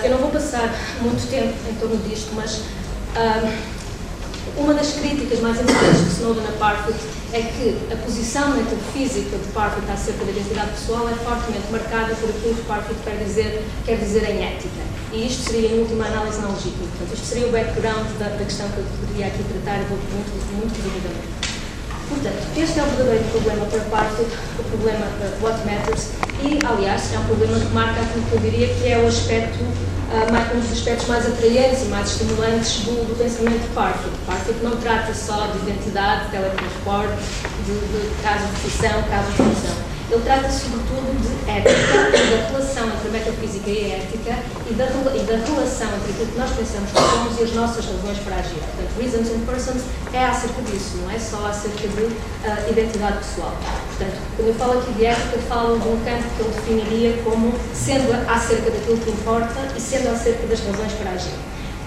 Eu não vou passar muito tempo em torno disto, mas uma das críticas mais importantes de Snowden a Parfit é que a posição metafísica de Parfit acerca da identidade pessoal é fortemente marcada por aquilo que Parfit quer dizer em ética. E isto seria, em última análise, não legítimo. Portanto, isto seria o background da questão que eu poderia aqui tratar muito resumidamente. Portanto, este é o verdadeiro problema para Parfit, o problema What Matters, e, aliás, é um problema que marca aquilo que eu diria que é o aspecto, um dos aspectos mais atraentes e mais estimulantes do pensamento de Parfit. Parfit não trata só de identidade, de teletransporte, de casos de ficção, casos de função. Ele trata sobretudo de ética, da relação entre a metafísica e a ética e da relação entre aquilo que nós pensamos que somos e as nossas razões para agir. Portanto, Reasons and Persons é acerca disso, não é só acerca de identidade pessoal. Portanto, quando eu falo aqui de ética, falo de um campo que eu definiria como sendo acerca daquilo que importa e sendo acerca das razões para agir.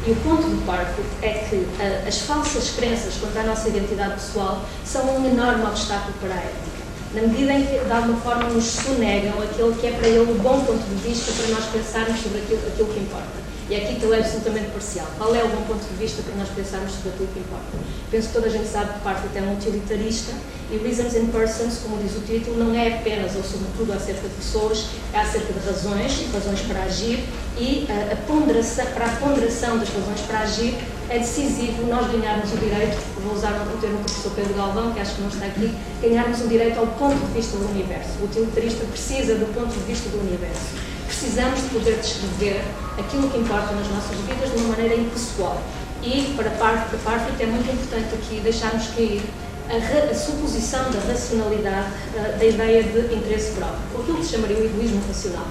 E o ponto do Parfit é que as falsas crenças quanto à nossa identidade pessoal são um enorme obstáculo para a ética, na medida em que, de alguma forma, nos sonegam aquele que é para ele o bom ponto de vista para nós pensarmos sobre aquilo que importa. E é aqui que ele é absolutamente parcial. Qual é o bom ponto de vista para nós pensarmos sobre aquilo que importa? Penso que toda a gente sabe que Parfit é um utilitarista e Reasons and Persons, como diz o título, não é apenas ou sobretudo acerca de pessoas, é acerca de razões para agir e para a ponderação das razões para agir é decisivo nós ganharmos o direito, vou usar o termo do professor Pedro Galvão, que acho que não está aqui, ganharmos o direito ao ponto de vista do universo. O utilitarista precisa do ponto de vista do universo. Precisamos de poder descrever aquilo que importa nas nossas vidas de uma maneira impessoal. E, para Parfit, é muito importante aqui deixarmos cair a suposição da racionalidade da ideia de interesse próprio, ou aquilo que se chamaria o egoísmo racional.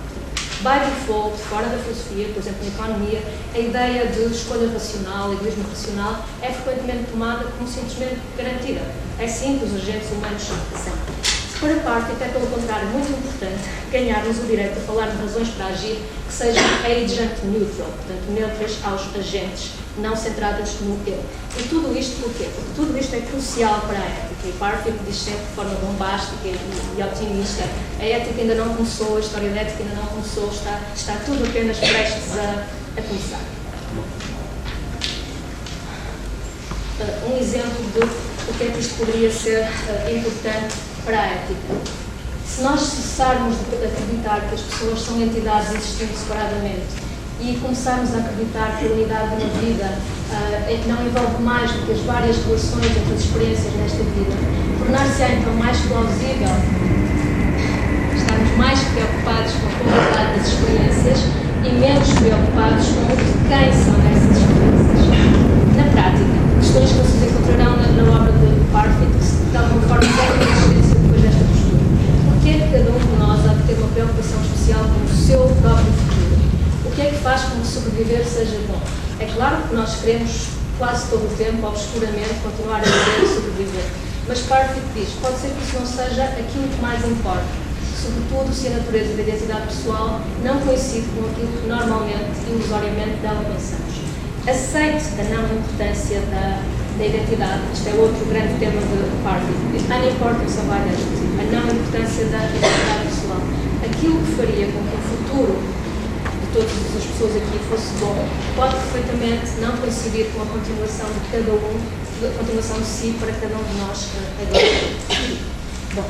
By default, fora da filosofia, por exemplo, na economia, a ideia de escolha racional, egoísmo racional, é frequentemente tomada como simplesmente garantida. É assim que os agentes humanos são. Para Parfit é, pelo contrário, muito importante ganharmos o direito a falar de razões para agir que sejam agent neutral, portanto, neutras aos agentes, não centradas no eu. E tudo isto porquê? Porque tudo isto é crucial para a ética. E Parfit diz sempre de forma bombástica e otimista: a ética ainda não começou, a história da ética ainda não começou, está tudo apenas prestes a começar. Um exemplo de o que é que isto poderia ser importante para a ética. Se nós cessarmos de acreditar que as pessoas são entidades existindo separadamente e começarmos a acreditar que a unidade de uma vida não envolve mais do que as várias relações entre as experiências nesta vida, tornar-se-á então mais plausível estarmos mais preocupados com a qualidade das experiências e menos preocupados com o de quem são essas experiências. Na prática, questões que vocês encontrarão na obra de Parfit que de alguma forma têm a existência depois desta postura. Porquê que cada um de nós há de ter uma preocupação especial com o seu próprio futuro? O que é que faz com que sobreviver seja bom? É claro que nós queremos quase todo o tempo, obscuramente, continuar a viver e sobreviver. Mas Parfit diz, pode ser que isso não seja aquilo que mais importa, sobretudo se a natureza da identidade pessoal não coincide com aquilo que normalmente, ilusoriamente, dela pensamos. Aceite a não importância da identidade, este é outro grande tema de Parfit, unimportance of identity, a não importância da identidade pessoal. Aquilo que faria com que o futuro de todas as pessoas aqui fosse bom, pode perfeitamente não coincidir com a continuação de cada um, a continuação de si para cada um de nós agora. Bom,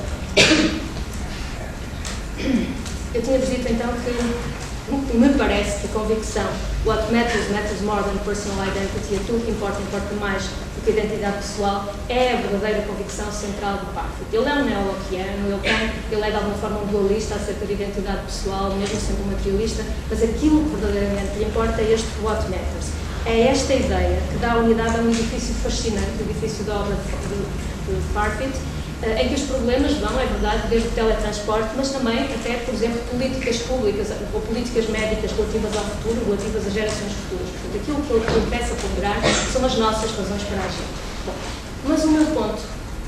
eu tinha-vos dito então que me parece que a convicção what matters more than personal identity, aquilo que importa mais do que a identidade pessoal, é a verdadeira convicção central do Parfit. Ele é um neo-Lockeano, ele é de alguma forma um dualista acerca da identidade pessoal, mesmo sendo um materialista, mas aquilo que verdadeiramente lhe importa é este what matters. É esta ideia que dá unidade a um edifício fascinante, o edifício da obra de Parfit, em que os problemas vão, é verdade, desde o teletransporte, mas também até, por exemplo, políticas públicas ou políticas médicas relativas ao futuro, relativas às gerações futuras. Portanto, aquilo que ele começa a ponderar são as nossas razões para agir. Bom, mas o meu ponto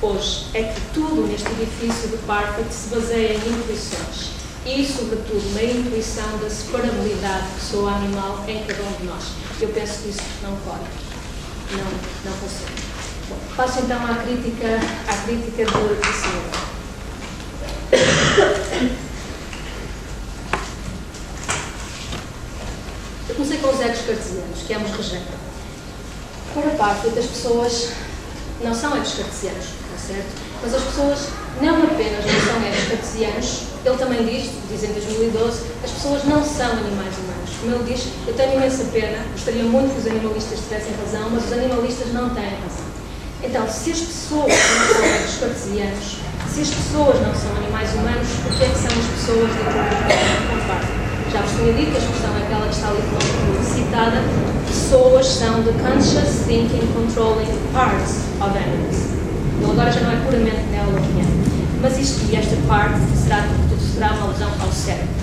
hoje é que tudo neste edifício de Parfit se baseia em intuições e, sobretudo, na intuição da separabilidade pessoa-animal em cada um de nós. Eu penso que isso não pode, não funciona. Bom, passo então à crítica de Snowden. Eu que ambos rejeitam. Para Parfit, as pessoas não são egos cartesianos, certo? Mas as pessoas não apenas não são egos cartesianos, ele também diz em 2012, as pessoas não são animais humanos. Como ele diz, eu tenho imensa pena, gostaria muito que os animalistas tivessem razão, mas os animalistas não têm razão. Então, se as pessoas não são egos cartesianos, se as pessoas não são animais humanos, o que é que são as pessoas de acordo com Parfit? Já vos tinha dito que a expressão é aquela que está ali citada, pessoas são the conscious, thinking, controlling parts of animals. Ele agora já não é puramente neoloquiano, mas esta parte será uma alusão ao cérebro.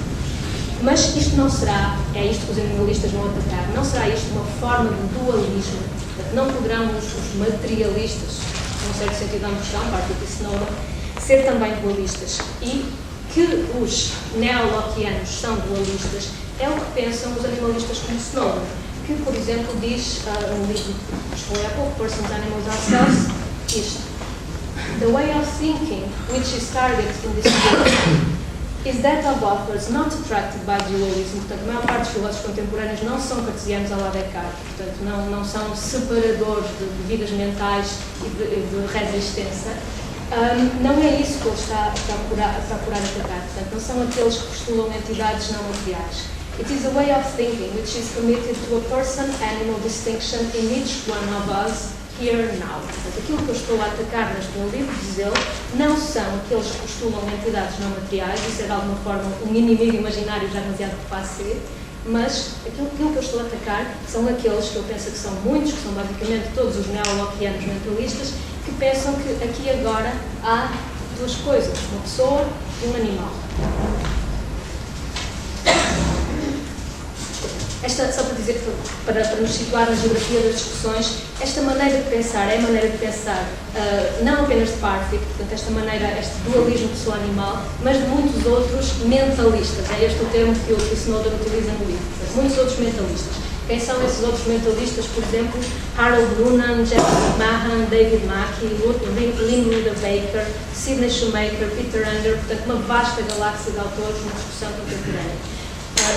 Mas isto não será, é isto que os animalistas vão atacar, não será isto uma forma de dualismo, não poderão os materialistas, num certo sentido da noção, Parfit e Snowden, ser também dualistas. E que os neoloquianos são dualistas é o que pensam os animalistas como Snowden, que, por exemplo, diz no livro que foi há pouco, Persons, Animals, Ourselves, isto. The way of thinking, which is targeted in this book, is that of authors not attracted by dualism. Portanto, a maior parte dos filósofos contemporâneos não são cartesianos à la Descartes, portanto, não são separadores de vidas mentais e de resistência. Não é isso que ele está a procurar atacar, portanto, não são aqueles que postulam entidades não materiais. It is a way of thinking which is committed to a person-animal distinction in each one of us, here now. Portanto, aquilo que eu estou a atacar neste meu livro, diz ele, não são aqueles que postulam entidades não materiais, isso é de alguma forma um inimigo imaginário já demasiado capaz, mas aquilo que eu estou a atacar são aqueles que eu penso que são muitos, que são basicamente todos os neoloquianos mentalistas, que pensam que aqui e agora há duas coisas, uma pessoa e um animal. Só para dizer que, para nos situar na geografia das discussões, esta maneira de pensar é a maneira de pensar não apenas de Parfit, portanto, este dualismo pessoa-animal, mas de muitos outros mentalistas. É este o termo que o Snowden utiliza no livro. Portanto, muitos outros mentalistas. Quem são esses outros mentalistas? Por exemplo, Harold Noonan, Jeff Mahan, David Mackey, Lynn Rudder Baker, Sidney Shoemaker, Peter Under, portanto, uma vasta galáxia de autores na discussão contemporânea.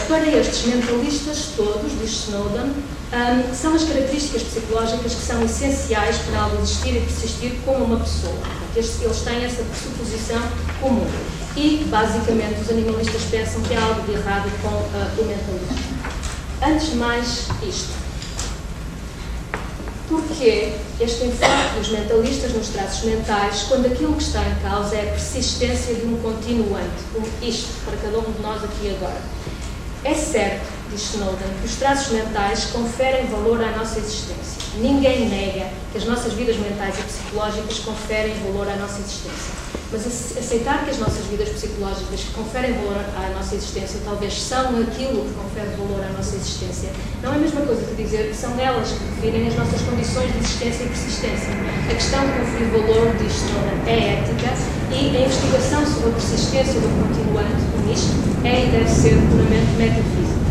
Para estes mentalistas todos, diz Snowden, são as características psicológicas que são essenciais para algo existir e persistir como uma pessoa. Portanto, eles têm essa pressuposição comum. E, basicamente, os animalistas pensam que há algo de errado com o mentalismo. Antes de mais, isto. Porquê este enfoque dos mentalistas nos traços mentais, quando aquilo que está em causa é a persistência de um continuante, isto, para cada um de nós aqui e agora? É certo, diz Snowden, que os traços mentais conferem valor à nossa existência. Ninguém nega que as nossas vidas mentais e psicológicas conferem valor à nossa existência. Mas aceitar que as nossas vidas psicológicas que conferem valor à nossa existência talvez são aquilo que confere valor à nossa existência, não é a mesma coisa que dizer que são elas que definem as nossas condições de existência e persistência. A questão de conferir valor, diz Snowden, é ética e a investigação sobre a persistência do continuante nisto é e deve ser puramente metafísica.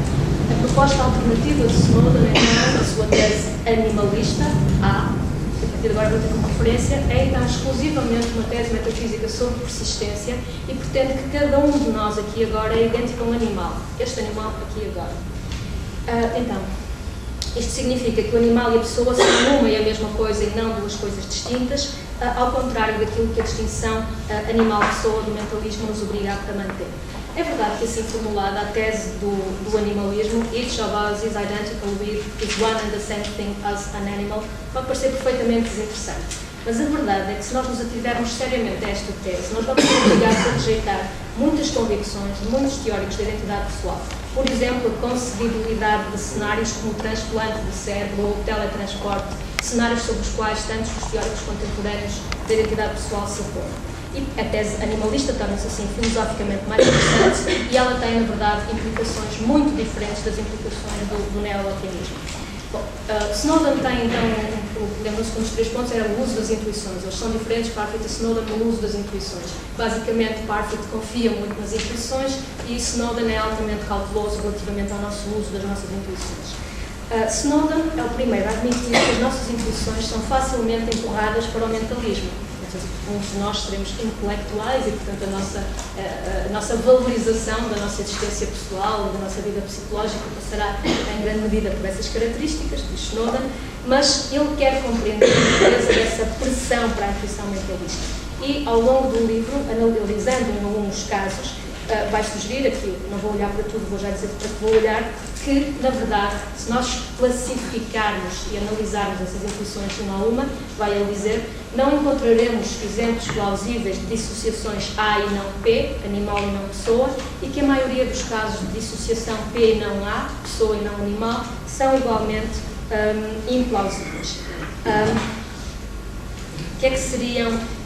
A proposta alternativa de Snowden, então, a sua tese animalista, a partir de agora vou ter como referência, é então exclusivamente uma tese metafísica sobre persistência e pretende que cada um de nós aqui agora é idêntico a um animal. Este animal aqui agora. Então, isto significa que o animal e a pessoa são uma e a mesma coisa e não duas coisas distintas, ao contrário daquilo que a distinção animal-pessoa do mentalismo nos obriga a manter. É verdade que, assim formulada, a tese do animalismo, each of us is identical with, is one and the same thing as an animal, pode parecer perfeitamente desinteressante. Mas a verdade é que, se nós nos ativermos seriamente a esta tese, nós vamos ser obrigados a rejeitar muitas convicções de muitos teóricos da identidade pessoal. Por exemplo, a concebibilidade de cenários como o transplante de cérebro ou o teletransporte, cenários sobre os quais tantos dos teóricos contemporâneos da identidade pessoal se opõem. E a tese animalista torna-se assim filosoficamente mais interessante e ela tem, na verdade, implicações muito diferentes das implicações do neoloquianismo. Bom, Snowden tem, então, lembram-se que um dos 3 pontos era o uso das intuições. Eles são diferentes, Parfit e Snowden, no uso das intuições. Basicamente, Parfit confia muito nas intuições e Snowden é altamente cauteloso relativamente ao nosso uso das nossas intuições. Snowden é o primeiro a admitir que as nossas intuições são facilmente empurradas para o mentalismo. O muitos de nós seremos intelectuais e, portanto, a nossa valorização da nossa existência pessoal e da nossa vida psicológica passará em grande medida por essas características, diz Snowden, mas ele quer compreender a natureza dessa pressão para a intuição mentalista. E, ao longo do livro, analisando em alguns casos, vai sugerir, aqui não vou olhar para tudo, vou já dizer para que vou olhar, que, na verdade, se nós classificarmos e analisarmos essas intuições uma a uma, vai ele dizer, não encontraremos exemplos plausíveis de dissociações A e não P, animal e não pessoa, e que a maioria dos casos de dissociação P e não A, pessoa e não animal, são igualmente implausíveis. O que é que seriam...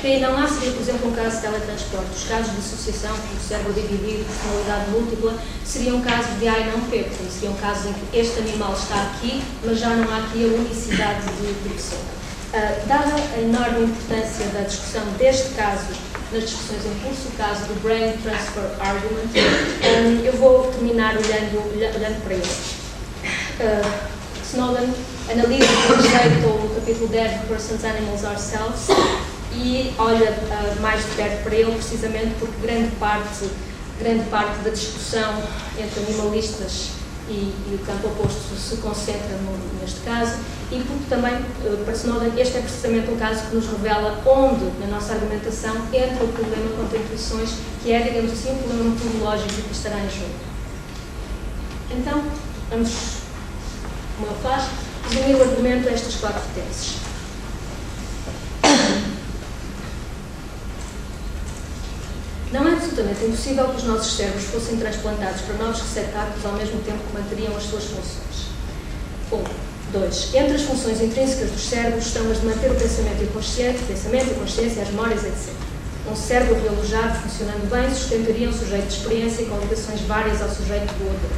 P não há seria, por exemplo, um caso de teletransporte. Os casos de dissociação, como o cérebro dividido, personalidade múltipla, seriam casos de A e não P, portanto, seriam casos em que este animal está aqui, mas já não há aqui a unicidade de pessoa. Dada a enorme importância da discussão deste caso nas discussões em curso, o caso do Brain Transfer Argument, eu vou terminar olhando para ele. Snowden analisa com jeito o capítulo 10 de Persons, Animals, Ourselves, e olha mais de perto para ele, precisamente porque grande parte da discussão entre animalistas e o campo oposto se concentra neste caso, e porque também, para Snowden, este é precisamente um caso que nos revela onde, na nossa argumentação, entra o problema quanto a intuições, que é, digamos assim, um problema metodológico que estará em jogo. Então, vamos, como ele faz, resumir o argumento a estas 4 teses. Não é absolutamente impossível que os nossos cérebros fossem transplantados para novos receptáculos ao mesmo tempo que manteriam as suas funções. 2. Entre as funções intrínsecas dos cérebros estão as de manter o pensamento inconsciente, a consciência, as memórias, etc. Um cérebro realojado, funcionando bem, sustentaria um sujeito de experiência com ligações várias ao sujeito doador.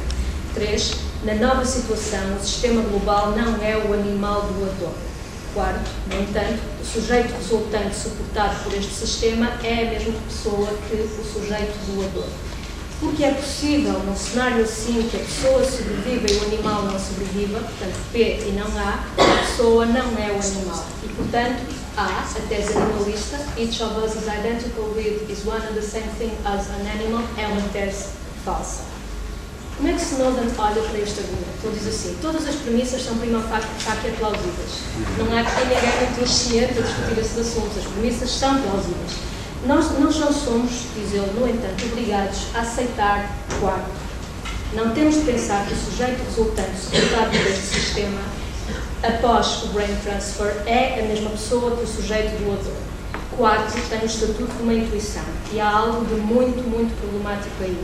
3. Na nova situação, o sistema global não é o animal doador. 4. No entanto, o sujeito resultante suportado por este sistema é a mesma pessoa que o sujeito doador. Porque é possível, num cenário assim, que a pessoa sobreviva e o animal não sobreviva, portanto, P e não A pessoa não é o animal. E, portanto, A, a tese animalista, each of us is identical with, is one and the same thing as an animal, é uma tese falsa. Como é que Snowden olha para este argumento? Ele diz assim, todas as premissas são prima facie plausíveis. Não há que ninguém muito consciente a discutir esses assuntos. As premissas são plausíveis. Nós não somos, diz ele, no entanto, obrigados a aceitar o quarto. Não temos de pensar que o sujeito resultante suportado deste sistema, após o brain transfer, é a mesma pessoa que o sujeito doador. Quarto tem o estatuto de uma intuição. E há algo de muito, muito problemático aí.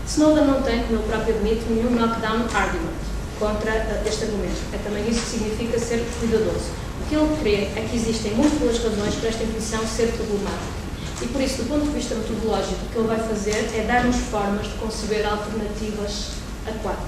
Snowden não tem, como ele próprio admite, nenhum knockdown argument contra este argumento. É também isso que significa ser cuidadoso. O que ele crê é que existem múltiplas razões para esta intuição ser problemática. E por isso, do ponto de vista metodológico, o que ele vai fazer é dar-nos formas de conceber alternativas a 4.